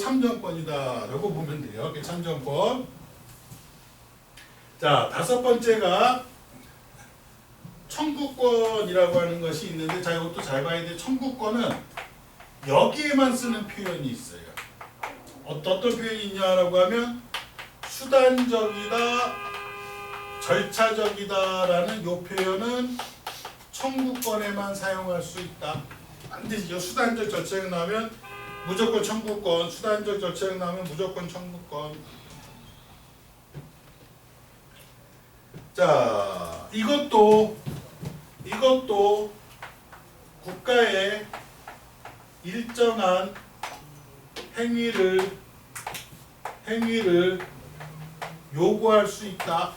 참정권이다라고 보면 돼요. 참정권. 자, 다섯 번째가 청구권이라고 하는 것이 있는데, 자, 이것도 잘 봐야 돼. 청구권은 여기에만 쓰는 표현이 있어요. 어떤 표현이 있냐라고 하면 수단적이다, 절차적이다라는 이 표현은 청구권에만 사용할 수 있다. 반드시 수단적 절차가 나오면 무조건 청구권, 수단적 절차가 나오면 무조건 청구권. 자, 이것도 국가의 일정한 행위를 요구할 수 있다.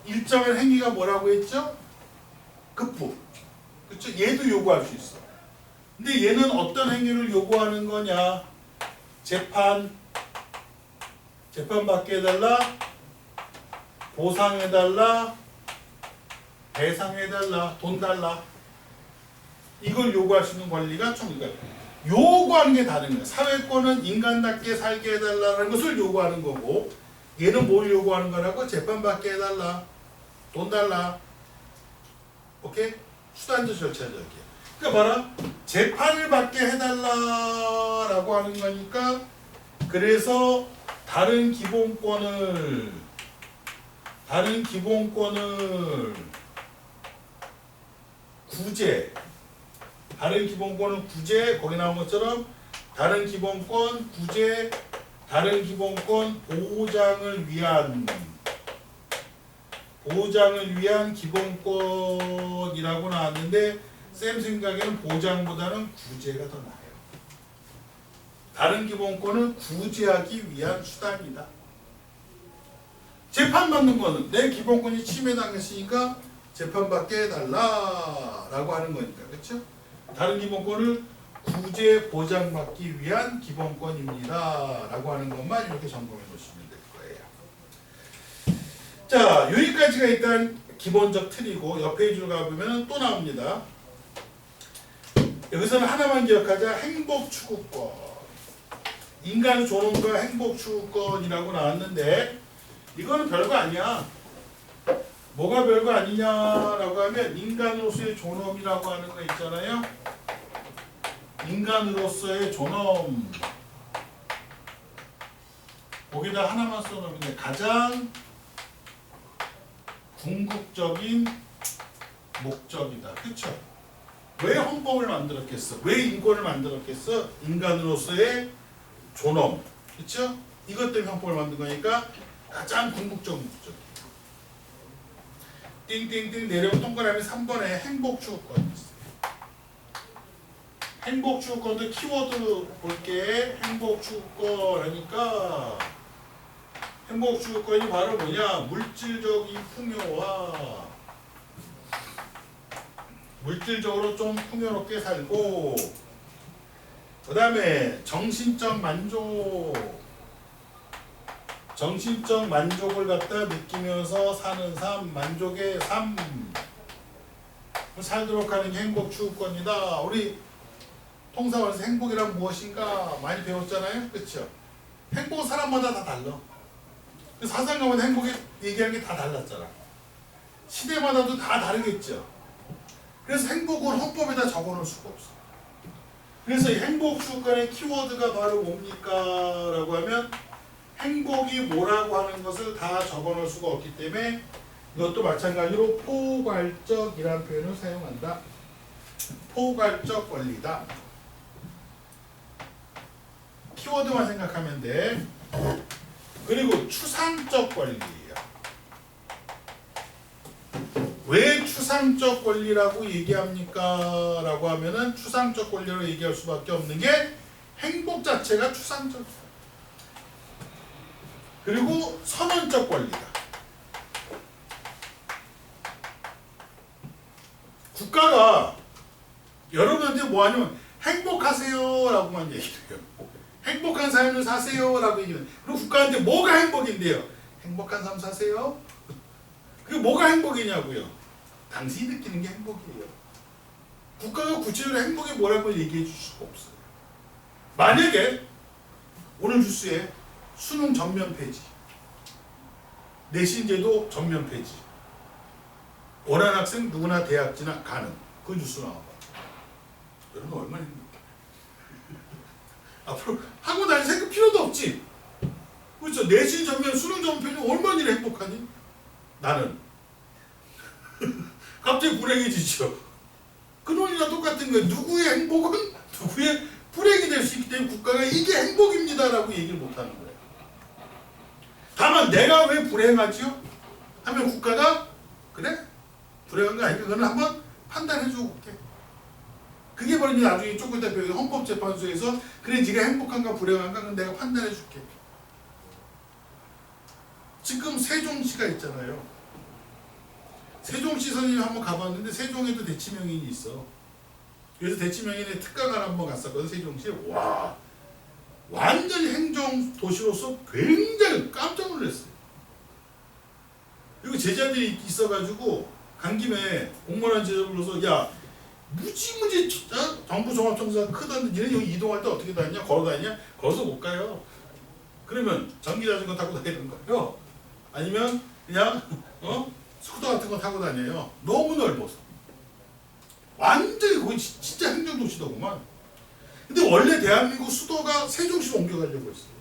일정한 행위가 뭐라고 했죠? 급부. 그렇죠? 얘도 요구할 수 있어. 근데 얘는 어떤 행위를 요구하는 거냐? 재판받게 해달라, 보상해달라, 배상해달라, 돈 달라. 이걸 요구할 수 있는 권리가 청구권. 요구하는 게 다른 거야. 사회권은 인간답게 살게 해달라는 것을 요구하는 거고, 얘는 뭘 요구하는 거라고? 재판받게 해달라, 돈 달라. 오케이? 수단적 절차적이야. 그러니까 봐라. 재판을 받게 해달라라고 하는 거니까, 그래서 다른 기본권을 구제, 다른 기본권은 구제, 거기 나온 것처럼 다른 기본권 구제, 다른 기본권 보장을 위한 기본권이라고 나왔는데, 쌤 생각에는 보장보다는 구제가 더 나아요. 다른 기본권은 구제하기 위한 수단이다. 재판받는 거는 내 기본권이 침해당했으니까 재판받게 해달라라고 하는 거니까. 그렇죠? 다른 기본권을 구제 보장받기 위한 기본권입니다 라고 하는 것만 이렇게 점검해 놓으시면 될 거예요. 자, 여기까지가 일단 기본적 틀이고, 옆 페이지로 가보면 또 나옵니다. 여기서는 하나만 기억하자. 행복추구권. 인간 존엄과 행복추구권이라고 나왔는데, 이거는 별거 아니야. 뭐가 별거 아니냐라고 하면 인간으로서의 존엄이라고 하는 거 있잖아요. 인간으로서의 존엄. 거기다 하나만 써놓으면 돼. 가장 궁극적인 목적이다. 그쵸? 왜 헌법을 만들었겠어? 왜 인권을 만들었겠어? 인간으로서의 존엄. 그쵸? 이것 때문에 헌법을 만든 거니까 가장 궁극적인 목적이에요. 띵띵띵 내려오면 동그라미 3번에 행복추구권이 있어요. 행복추구권도 키워드 볼게. 행복추구권 하니까 행복추구권이 바로 뭐냐? 물질적인 풍요와 물질적으로 좀 풍요롭게 살고, 그 다음에 정신적 만족을 갖다 느끼면서 사는 삶, 만족의 삶 살도록 하는 게 행복추구권이다. 우리 통사원에서 행복이란 무엇인가 많이 배웠잖아요. 그렇죠? 행복은 사람마다 다 달라. 사상가마다 행복이 얘기하는 게 다 달랐잖아. 시대마다도 다 다르겠죠. 그래서 행복은 헌법에다 적어놓을 수가 없어. 그래서 이 행복추구권의 키워드가 바로 뭡니까? 라고 하면 행복이 뭐라고 하는 것을 다 적어놓을 수가 없기 때문에 이것도 마찬가지로 포괄적이라는 표현을 사용한다. 포괄적 권리다. 키워드만 생각하면 돼. 그리고 추상적 권리예요. 왜 추상적 권리라고 얘기합니까? 라고 하면은 추상적 권리로 얘기할 수밖에 없는 게 행복 자체가 추상적이다. 그리고 선언적 권리다. 국가가 여러분한테 뭐 하냐면 행복하세요 라고만 얘기해요. 행복한 삶을 사세요 라고 얘기해요. 그리고 국가한테 뭐가 행복인데요? 행복한 삶 사세요? 그게 뭐가 행복이냐고요? 당신이 느끼는 게 행복이에요. 국가가 구체적으로 행복이 뭐라고 얘기해 줄 수가 없어요. 만약에 오늘 뉴스에 수능 전면 폐지, 내신제도 전면 폐지, 원하는 학생 누구나 대학 진학 가능. 그 뉴스 나와봐. 여러분 얼마나 힘들까. 앞으로 하고 다닐 생각 필요도 없지. 그렇죠. 내신 전면, 수능 전면 폐지 얼마나 행복하니? 나는. 갑자기 불행해지죠. 그 논리랑 똑같은 거예요. 누구의 행복은 누구의 불행이 될 수 있기 때문에 국가가 이게 행복입니다라고 얘기를 못하는 거예요. 다만 내가 왜 불행하지요? 하면 국가가 그래? 불행한 거 아니까 그거는 한번 판단해주고 볼게. 그게 바로 이제 나중에 조금 이따 헌법재판소에서 그래 네가 행복한가 불행한가 그건 내가 판단해줄게. 지금 세종시가 있잖아요. 세종시 선생님 한번 가봤는데 세종에도 대치명인이 있어. 그래서 대치명인의 특강을 한번 갔었거든. 세종시에. 와 완전히 행정 도시로서 굉장히 깜짝 놀랐어요. 그리고 제자들이 있어가지고 간 김에 공무원 제자 불러서 야 무지무지 정부 종합청사가 크다는데 니네 여기 이동할 때 어떻게 다니냐? 걸어 다니냐? 걸어서 못 가요. 그러면 전기자전거 타고 다니는 거예요. 아니면 그냥 스쿠터 같은 거 타고 다녀요. 너무 넓어서. 완전히 거기 진짜 행정도시더구만. 근데 원래 대한민국 수도가 세종시로 옮겨가려고 했어요.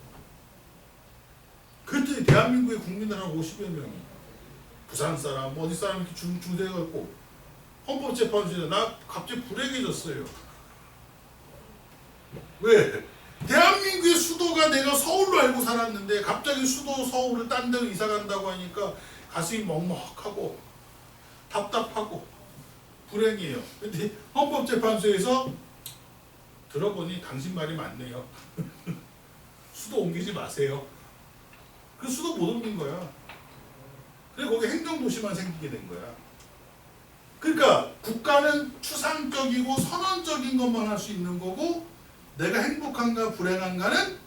그랬더니 대한민국의 국민들 한 50여 명이 부산 사람, 어디 사람 이렇게 중대해갖고 헌법재판소에 나 갑자기 불행해졌어요. 왜? 대한민국의 수도가 내가 서울로 알고 살았는데 갑자기 수도 서울을 딴 데로 이사 간다고 하니까 가슴이 먹먹하고 답답하고 불행해요. 근데 헌법재판소에서 들어보니 당신 말이 맞네요. 수도 옮기지 마세요. 그 수도 못 옮긴 거야. 그래 거기 행정도시만 생기게 된 거야. 그러니까 국가는 추상적이고 선언적인 것만 할 수 있는 거고 내가 행복한가 불행한가는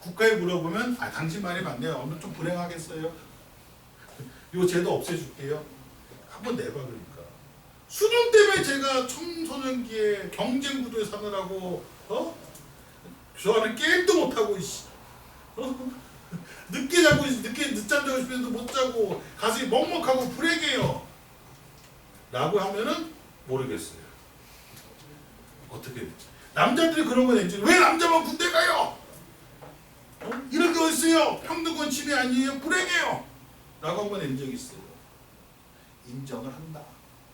국가에 물어보면 아 당신 말이 맞네요. 오늘 좀 불행하겠어요. 요 제도 없애줄게요. 한번 내봐. 그러니까 수능 때문에 제가 청소년기에 경쟁구도에 사느라고 좋아하는 게임도 못하고 늦게 자고 늦잠 자고 싶은데도 못 자고 가슴이 먹먹하고 불행해요 라고 하면은 모르겠어요. 어떻게 됐지? 남자들이 그런 거 냈지. 왜 남자만 군대 가요? 이런 게 어딨어요? 평등권 침해 아니에요? 불행해요 라고 한 번 낸 적이 있어요. 인정을 한다.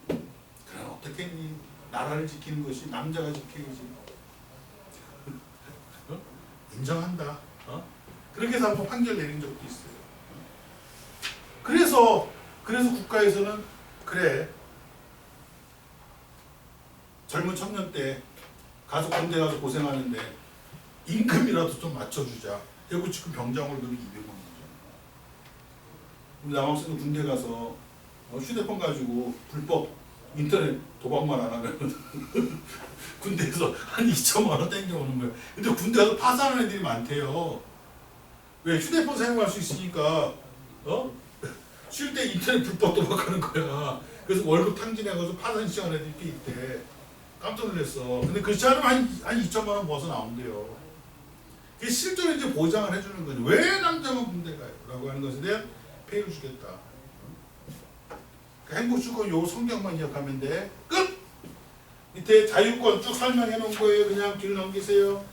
그럼 어떻게 했니? 나라를 지키는 것이 남자가 지켜야지. 인정한다. 그렇게 해서 한번 판결 내린 적도 있어요. 그래서 국가에서는 그래 젊은 청년 때 가서 군대 가서 고생하는데 임금이라도 좀 맞춰주자. 그리고 지금 병장 월급이 200만 원이잖아. 우리 남학생도 군대 가서 휴대폰 가지고 불법 인터넷 도박만 안 하면 군대에서 한 2천만 원 땡겨오는 거예요. 근데 군대 가서 파산하는 애들이 많대요. 왜? 휴대폰 사용할 수 있으니까 쉴 때 인터넷 불법 도박하는 거야. 그래서 월급 탕진해가지고 파산 시작하는 애들이 꽤 있대. 깜짝 놀랐어. 근데 그렇지 않으면 한 2천만 원 벌어서 나온대요. 그게 실제로 이제 보장을 해주는 거지. 왜 남자만 군대 가요? 라고 하는 것에 대한 폐를 주겠다. 행복주권 요 성경만 기억하면 돼. 끝! 밑에 자유권 쭉 설명해 놓은 거예요. 그냥 뒤로 넘기세요.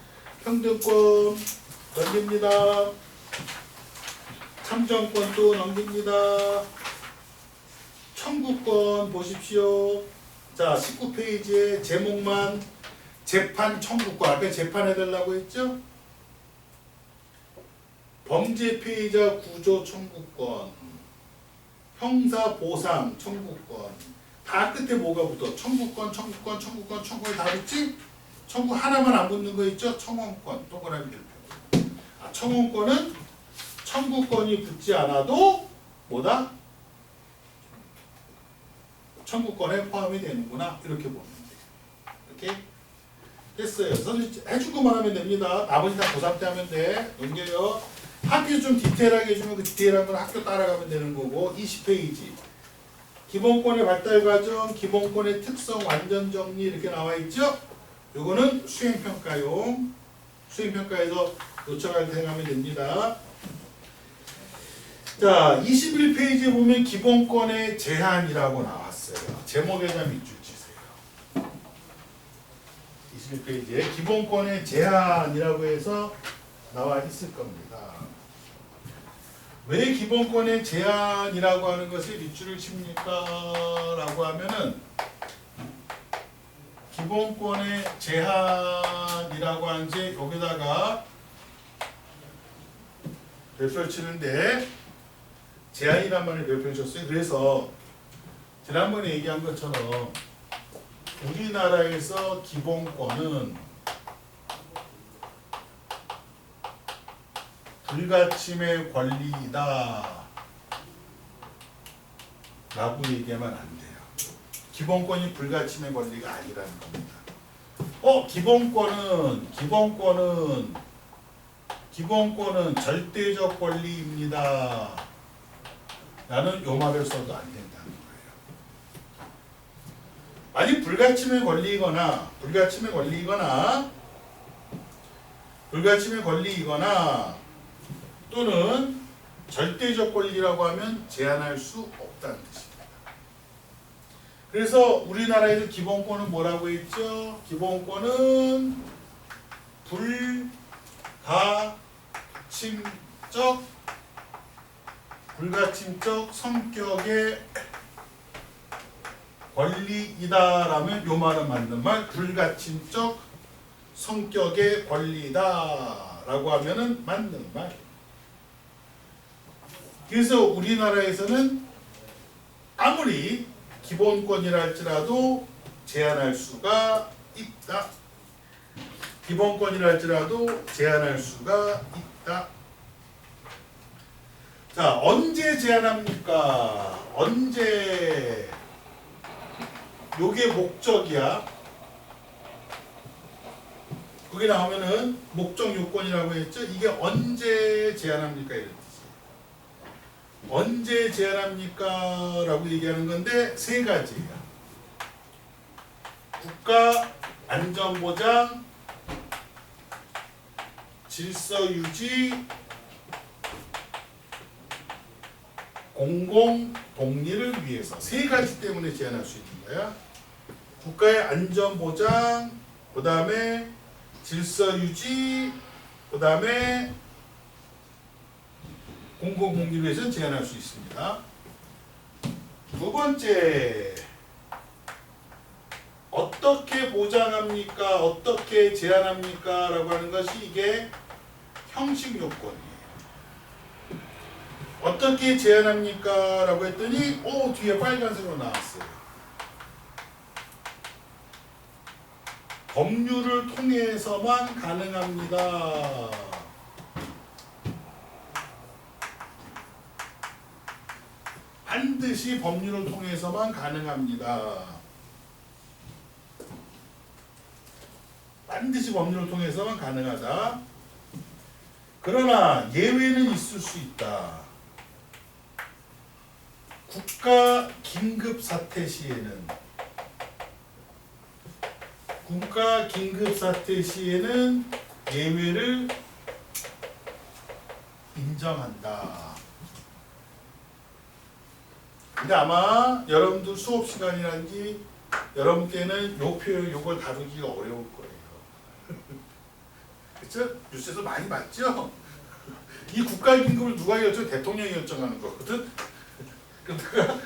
평등권 넘깁니다. 참정권도 넘깁니다. 청구권 보십시오. 자, 19페이지에 제목만 재판 청구권. 아까 재판해달라고 했죠? 범죄 피해자 구조 청구권, 형사 보상 청구권. 다 끝에 뭐가 붙어? 청구권 다 붙지? 청구 하나만 안 붙는 거 있죠? 청원권. 동그라미 별표. 청원권은 청구권이 붙지 않아도 뭐다? 청구권에 포함이 되는구나. 이렇게 보면 돼요. 이렇게 됐어요. 선생님 해준 것만 하면 됩니다. 나머지 다 고3 때 하면 돼. 넘겨요. 학교 좀 디테일하게 해주면 그 디테일한 건 학교 따라가면 되는 거고. 20페이지 기본권의 발달 과정, 기본권의 특성, 완전 정리 이렇게 나와 있죠. 요거는 수행평가용. 수행평가에서 요청할 때 생각하면 됩니다. 자, 21페이지에 보면 기본권의 제한이라고 나왔어요. 제목에다 밑줄 치세요. 21페이지에 기본권의 제한이라고 해서 나와 있을 겁니다. 왜 기본권의 제한이라고 하는 것을 밑줄을 칩니까? 라고 하면은 기본권의 제한이라고 하는지 여기다가 별표를 치는데 제한이란 말을 별표를 쳤어요. 그래서 지난번에 얘기한 것처럼 우리나라에서 기본권은 불가침의 권리이다 라고 얘기하면 안 돼요. 기본권이 불가침의 권리가 아니라는 겁니다. 기본권은 절대적 권리입니다 라는 요 말을 써도 안 된다는 거예요. 만약 불가침의 권리이거나 또는 절대적 권리라고 하면 제한할 수 없다는 뜻입니다. 그래서 우리나라에서 기본권은 뭐라고 했죠? 기본권은 불가침적 성격의 권리이다라면 요 말은 맞는 말, 불가침적 성격의 권리다라고 하면은 맞는 말. 그래서 우리나라에서는 아무리 기본권이라 할지라도 제한할 수가 있다. 자, 언제 제한합니까? 언제? 요게 목적이야. 거기 나오면은 목적 요건이라고 했죠? 이게 언제 제한합니까? 이런 뜻이에요. 언제 제한합니까? 라고 얘기하는 건데 세 가지예요. 국가 안전보장, 질서유지, 공공 복리를 위해서 세 가지 때문에 제한할 수 있는 거야. 국가의 안전보장, 그 다음에 질서유지, 그 다음에 공공 복리를 위해서 제한할 수 있습니다. 두 번째, 어떻게 보장합니까? 어떻게 제한합니까? 라고 하는 것이 이게 형식 요건이에요. 어떻게 제한합니까? 라고 했더니 뒤에 빨간색으로 나왔어요. 법률을 통해서만 가능합니다. 반드시 법률을 통해서만 가능합니다. 반드시 법률을 통해서만 가능하다. 그러나 예외는 있을 수 있다. 국가 긴급 사태 시에는 예외를 인정한다. 근데 아마 여러분들 수업 시간이라든지 여러분께는 요걸 다루기가 어려울 거예요. 그렇죠? 뉴스에서 많이 봤죠? 이 국가 긴급을 누가 결정? 대통령이 결정하는 거거든. 그러다가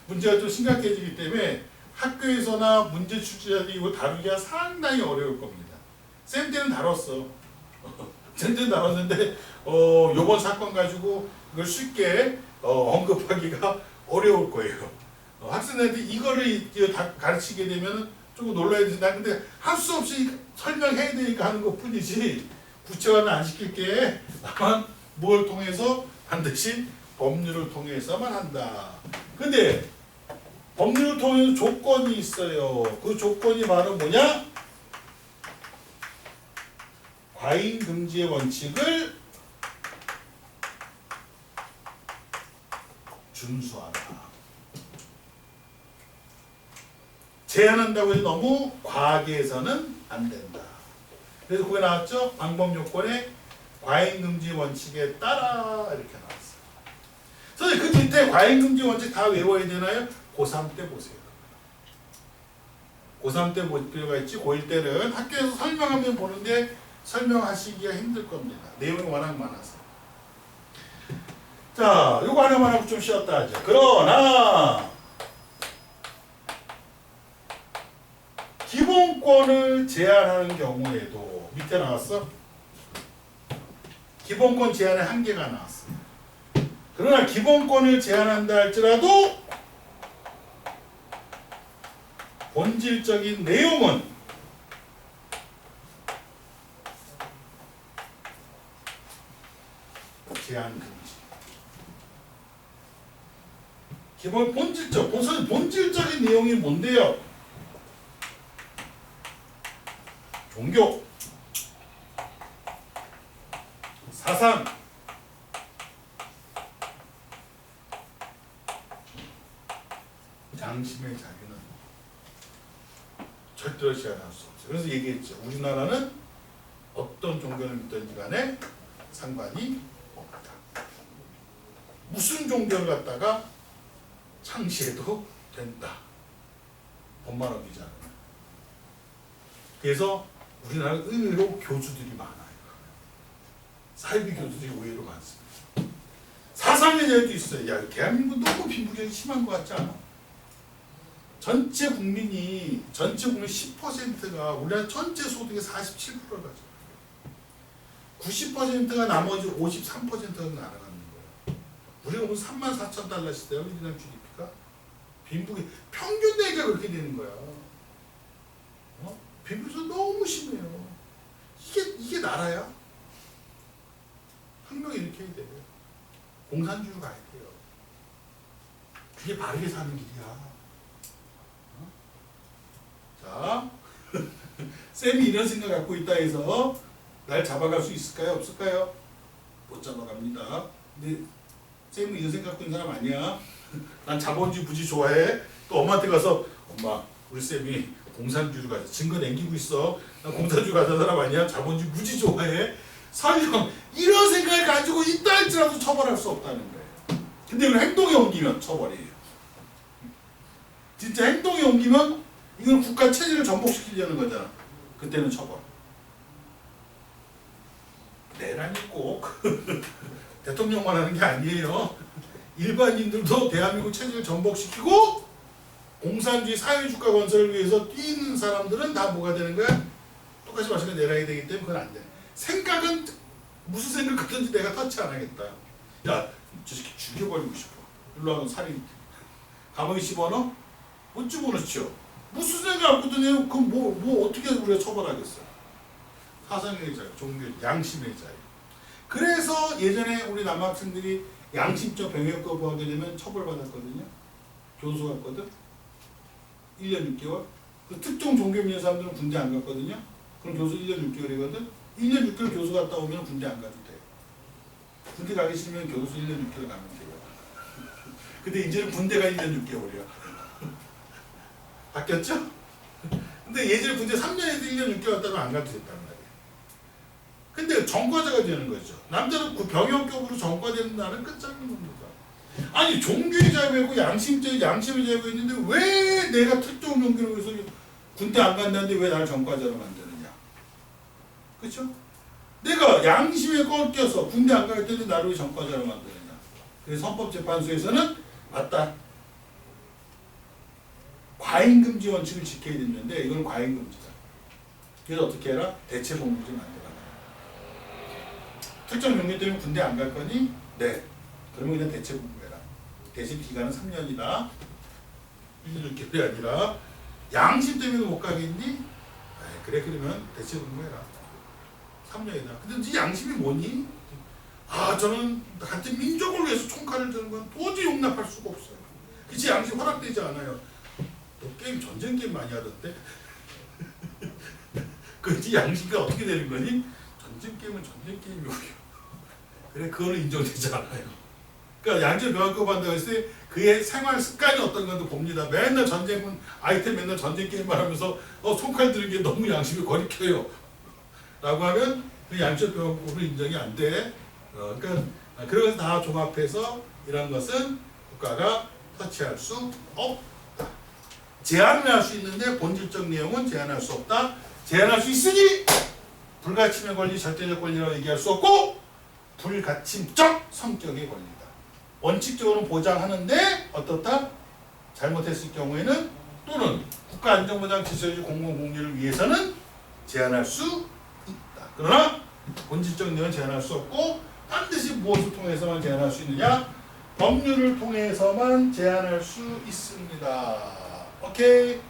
문제가 좀 심각해지기 때문에 학교에서나 문제 출제자들이 이거 다루기가 상당히 어려울 겁니다. 쌤 때는 다뤘어. 쌤 때는 다뤘는데 요번 사건 가지고 이걸 쉽게 언급하기가 어려울 거예요. 학생들한테 이거를 다 가르치게 되면 조금 놀라야 된다. 근데 할 수 없이 설명해야 되니까 하는 것 뿐이지 구체화는 안 시킬게. 다만 뭘 통해서? 반드시 법률을 통해서만 한다. 근데 법률을 통해서 조건이 있어요. 그 조건이 바로 뭐냐? 과잉 금지의 원칙을 준수하라. 제한한다고 해서 너무 과하게 해서는 안 된다. 그래서 그게 나왔죠. 방법 요건에 과잉 금지 원칙에 따라 이렇게 나왔어요. 그래서 그 밑에 과잉 금지 원칙 다 외워야 되나요? 고3 때 보세요. 고3 때 볼 필요가 있지. 고1 때는 학교에서 설명하면 보는데 설명하시기가 힘들 겁니다. 내용이 워낙 많아서. 자, 요거 하나만 하고 좀 쉬었다 하죠. 그러나 기본권을 제한하는 경우에도 밑에 나왔어. 기본권 제한의 한계가 나왔어. 그러나 기본권을 제한한다 할지라도 본질적인 내용은 제한 금지. 기본 본질적인 내용이 뭔데요? 종교, 사상, 양심의 자유는 절대로 제한할 수 없어요. 그래서 얘기했죠. 우리나라는 어떤 종교를 믿든지 간에 상관이 없다. 무슨 종교를 갖다가 창시해도 된다. 법만 어기지 않으면. 그래서 우리나라는 의외로 교주들이 많아요. 사이비 교주들이 의외로 많습니다. 사상의 자유도 있어요. 야, 대한민국 너무 빈부격이 심한 것 같지 않아? 전체 국민 10%가 우리나라 전체 소득의 47%를 가져요. 90%가 나머지 53%가 날아가는 거예요. 우리가 무슨 34,000달러 시대야, 우리나라 GDP가? 빈부격, 평균 내기가 그렇게 되는 거야. 빈부격이 너무 심해요. 이게 나라야? 혁명을 일으켜야 돼요. 공산주의로 가야 돼요. 그게 바르게 사는 길이야. 자, 쌤이 이런 생각 갖고 있다 해서 날 잡아갈 수 있을까요? 없을까요? 못 잡아갑니다. 근데 쌤은 이런 생각 갖고 있는 사람 아니야. 난 자본주의 무지 좋아해. 또 엄마한테 가서 엄마, 우리 쌤이 공산주의로 가자. 증거 남기고 있어. 난 공산주의 가자는 사람 아니야. 자본주의 무지 좋아해. 설령 이런 생각을 가지고 있다 할지라도 처벌할 수 없다는 거예요. 근데 이걸 행동에 옮기면 처벌이에요. 진짜 행동에 옮기면 이건 국가 체제를 전복시키려는 거잖아. 그때는 처벌. 내란이 꼭 대통령만 하는 게 아니에요. 일반인들도 대한민국 체제를 전복시키고 공산주의 사회주가 건설을 위해서 뛰는 사람들은 다 뭐가 되는 거야? 똑같이 마찬가지 내란이 되기 때문에 그건 안 돼. 생각은 무슨 생각 하든지 내가 터치 안 하겠다. 야, 저 새끼 죽여버리고 싶어. 일로 하면 살인. 감옥에 집어넣어? 못 집어넣죠. 무슨 생각 갖고든 그럼 뭐 어떻게 우리가 처벌하겠어요? 사상의 자유, 종교, 양심의 자유. 그래서 예전에 우리 남학생들이 양심적 병역 거부하게 되면 처벌받았거든요. 교수 갔거든. 1년 6개월. 그 특정 종교 믿는 사람들은 군대 안 갔거든요. 그럼 교수 1년 6개월이거든. 1년 6개월 교수 갔다 오면 군대 안 가도 돼. 군대 가기 싫으면 교수 1년 6개월 가면 돼요. 근데 이제는 군대가 1년 6개월이야. 바뀌었죠? 근데 예전에 군대 3년에서 1년 6개월 갔다가 안 가도 됐단 말이에요. 근데 전과자가 되는 거죠. 남자는 그 병역격으로 전과되는 날은 끝장인 겁니다. 아니 종교의 자유가 있고 양심의 자유가 있는데 왜 내가 특정 종교를 위해서 군대 안 간다는데 왜 나를 전과자로 만드느냐? 그렇죠? 내가 양심에 꺾여서 군대 안 갈 때는 나를 왜 전과자로 만드느냐? 그래서 헌법재판소에서는 맞다. 과잉금지 원칙을 지켜야 되는데 이건 과잉금지다. 그래서 어떻게 해라? 대체복무제 만들어라. 특정 종교 때문에 군대 안 갈 거니? 네. 그러면 그냥 대체복무해라. 대신 기간은 3년이다. 1년 6개월이 아니라 양심 때문에 못 가겠니? 에이, 그래 그러면 대체복무해라. 3년이다. 근데 네 양심이 뭐니? 아 저는 같은 민족을 위해서 총칼을 드는 건 도저히 용납할 수가 없어요. 그치 양심 허락되지 않아요. 너 게임 전쟁 게임 많이 하던데? 그치 양심이 어떻게 되는 거니? 전쟁 게임은 전쟁 게임이고요. 그래 그거는 인정되지 않아요. 그러니까 양심 병역법 한다고 했을 때 그의 생활 습관이 어떤 건도 봅니다. 맨날 전쟁은 아이템 맨날 전쟁 게임만 하면서 총칼 드는 게 너무 양심이 거리켜요. 라고 하면 그 양적 병역법으로 인정이 안 돼. 그러니까 그래서 다 종합해서 이런 것은 국가가 터치할 수 없다. 제한을 할 수 있는데 본질적 내용은 제한할 수 없다. 제한할 수 있으니 불가침의 권리, 절대적 권리라고 얘기할 수 없고 불가침적 성격의 권리다. 원칙적으로는 보장하는데 어떻다? 잘못했을 경우에는 또는 국가 안전보장 질서유지 공공공리를 위해서는 제한할 수 있다. 그러나 본질적 내용은 제한할 수 없고 반드시 무엇을 통해서만 제한할 수 있느냐? 법률을 통해서만 제한할 수 있습니다. 오케이?